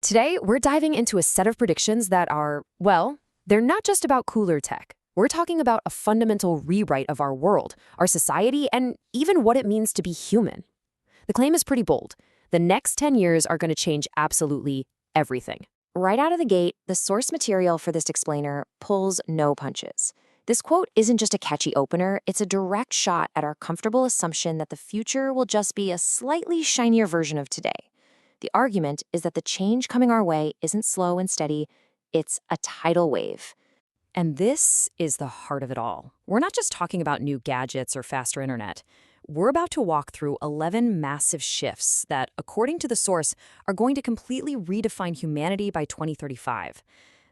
Today, we're diving into a set of predictions that are, well, they're not just about cooler tech. We're talking about a fundamental rewrite of our world, our society, and even what it means to be human. The claim is pretty bold. The next 10 years are going to change absolutely everything. Right out of the gate, the source material for this explainer pulls no punches. This quote isn't just a catchy opener, it's a direct shot at our comfortable assumption that the future will just be a slightly shinier version of today. The argument is that the change coming our way isn't slow and steady, it's a tidal wave. And this is the heart of it all. We're not just talking about new gadgets or faster internet. We're about to walk through 11 massive shifts that, according to the source, are going to completely redefine humanity by 2035.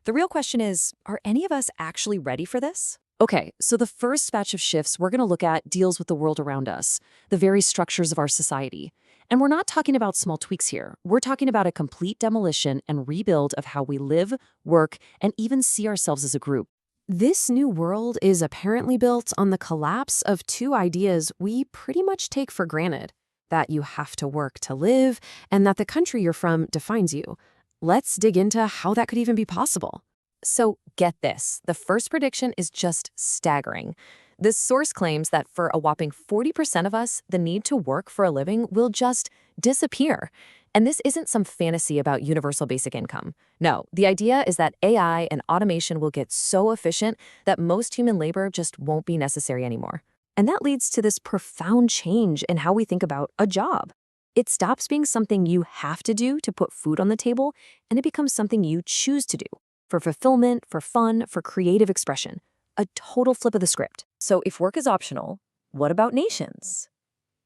The real question is, are any of us actually ready for this? Okay, so the first batch of shifts we're going to look at deals with the world around us, the very structures of our society. And we're not talking about small tweaks here. We're talking about a complete demolition and rebuild of how we live, work, and even see ourselves as a group. This new world is apparently built on the collapse of two ideas we pretty much take for granted: that you have to work to live, and that the country you're from defines you. Let's dig into how that could even be possible. So get this, the first prediction is just staggering. This source claims that for a whopping 40% of us, the need to work for a living will just disappear. And this isn't some fantasy about universal basic income. No, the idea is that AI and automation will get so efficient that most human labor just won't be necessary anymore. And that leads to this profound change in how we think about a job. It stops being something you have to do to put food on the table, and it becomes something you choose to do, for fulfillment, for fun, for creative expression. A total flip of the script. So if work is optional, what about nations?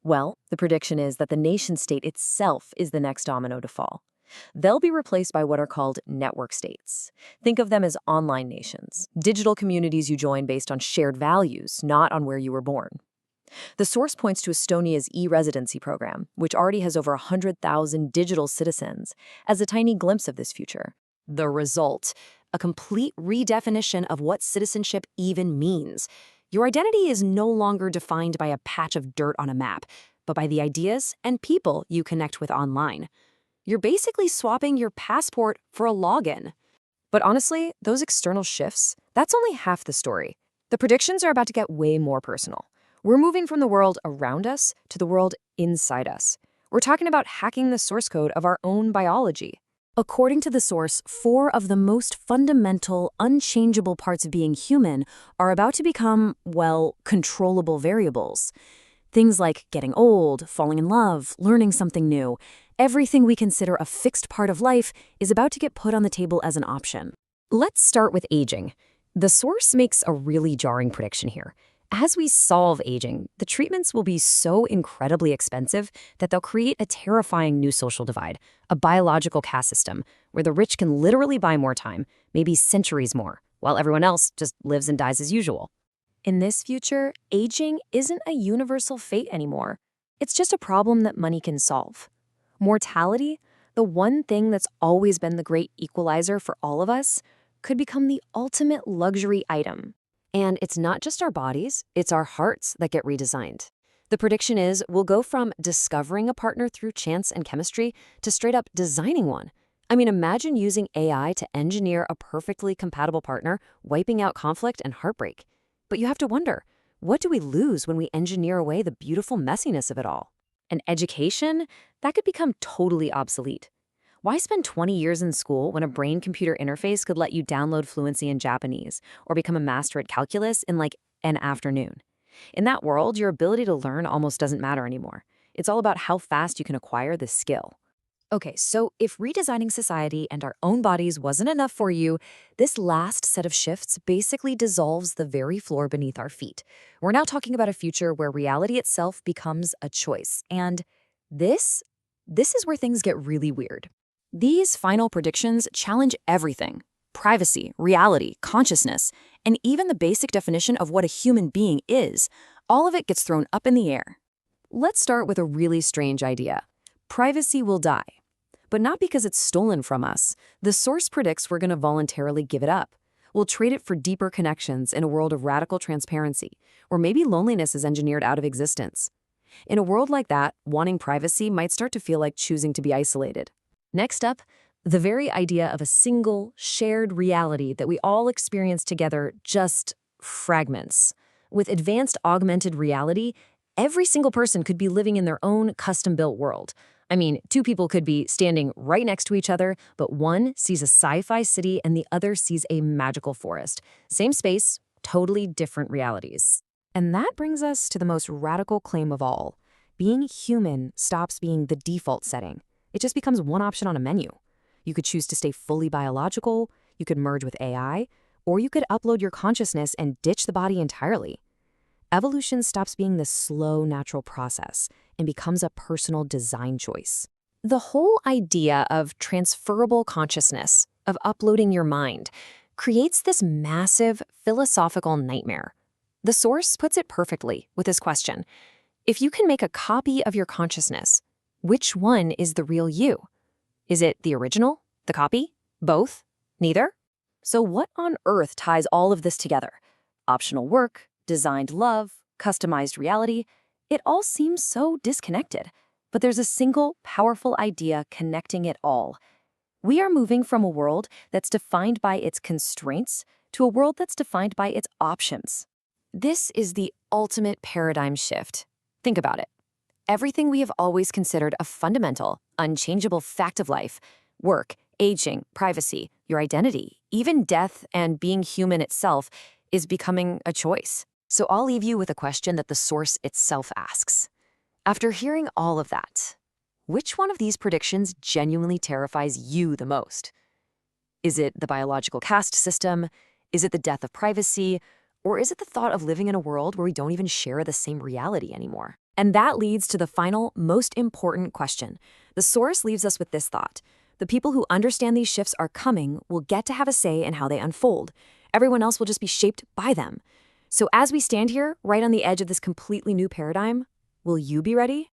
Well, the prediction is that the nation-state itself is the next domino to fall. They'll be replaced by what are called network states. Think of them as online nations, digital communities you join based on shared values, not on where you were born. The source points to Estonia's e-residency program, which already has over 100,000 digital citizens, as a tiny glimpse of this future. The result: a complete redefinition of what citizenship even means. Your identity is no longer defined by a patch of dirt on a map, but by the ideas and people you connect with online. You're basically swapping your passport for a login. But honestly, those external shifts, that's only half the story. The predictions are about to get way more personal. We're moving from the world around us to the world inside us. We're talking about hacking the source code of our own biology. According to the source, 4 of the most fundamental, unchangeable parts of being human are about to become, well, controllable variables. Things like getting old, falling in love, learning something new. Everything we consider a fixed part of life is about to get put on the table as an option. Let's start with aging. The source makes a really jarring prediction here. As we solve aging, the treatments will be so incredibly expensive that they'll create a terrifying new social divide, a biological caste system, where the rich can literally buy more time, maybe centuries more, while everyone else just lives and dies as usual. In this future, aging isn't a universal fate anymore. It's just a problem that money can solve. Mortality, the one thing that's always been the great equalizer for all of us, could become the ultimate luxury item. And it's not just our bodies, it's our hearts that get redesigned. The prediction is we'll go from discovering a partner through chance and chemistry to straight up designing one. I mean, imagine using AI to engineer a perfectly compatible partner, wiping out conflict and heartbreak. But you have to wonder, what do we lose when we engineer away the beautiful messiness of it all? And education? That could become totally obsolete. Why spend 20 years in school when a brain-computer interface could let you download fluency in Japanese or become a master at calculus in like an afternoon? In that world, your ability to learn almost doesn't matter anymore. It's all about how fast you can acquire the skill. Okay, so if redesigning society and our own bodies wasn't enough for you, this last set of shifts basically dissolves the very floor beneath our feet. We're now talking about a future where reality itself becomes a choice. And this is where things get really weird. These final predictions challenge everything: privacy, reality, consciousness, and even the basic definition of what a human being is. All of it gets thrown up in the air. Let's start with a really strange idea. Privacy will die. But not because it's stolen from us. The source predicts we're going to voluntarily give it up. We'll trade it for deeper connections in a world of radical transparency, or maybe loneliness is engineered out of existence. In a world like that, wanting privacy might start to feel like choosing to be isolated. Next up, The very idea of a single, shared reality that we all experience together just fragments. With advanced augmented reality, every single person could be living in their own custom-built world. I mean, two people could be standing right next to each other, but one sees a sci-fi city and the other sees a magical forest. Same space, totally different realities. And that brings us to the most radical claim of all. Being human stops being the default setting. It just becomes one option on a menu. You could choose to stay fully biological, you could merge with AI, or you could upload your consciousness and ditch the body entirely. Evolution stops being this slow, natural process and becomes a personal design choice. The whole idea of transferable consciousness, of uploading your mind, creates this massive philosophical nightmare. The source puts it perfectly with this question: if you can make a copy of your consciousness, which one is the real you? Is it the original? The copy? Both? Neither? So what on earth ties all of this together? Optional work, designed love, customized reality, it all seems so disconnected. But there's a single, powerful idea connecting it all. We are moving from a world that's defined by its constraints to a world that's defined by its options. This is the ultimate paradigm shift. Think about it. Everything we have always considered a fundamental, unchangeable fact of life, work, aging, privacy, your identity, even death and being human itself, is becoming a choice. So I'll leave you with a question that the source itself asks. After hearing all of that, which one of these predictions genuinely terrifies you the most? Is it the biological caste system? Is it the death of privacy? Or is it the thought of living in a world where we don't even share the same reality anymore? And that leads to the final, most important question. The source leaves us with this thought: the people who understand these shifts are coming will get to have a say in how they unfold. Everyone else will just be shaped by them. So as we stand here, right on the edge of this completely new paradigm, will you be ready?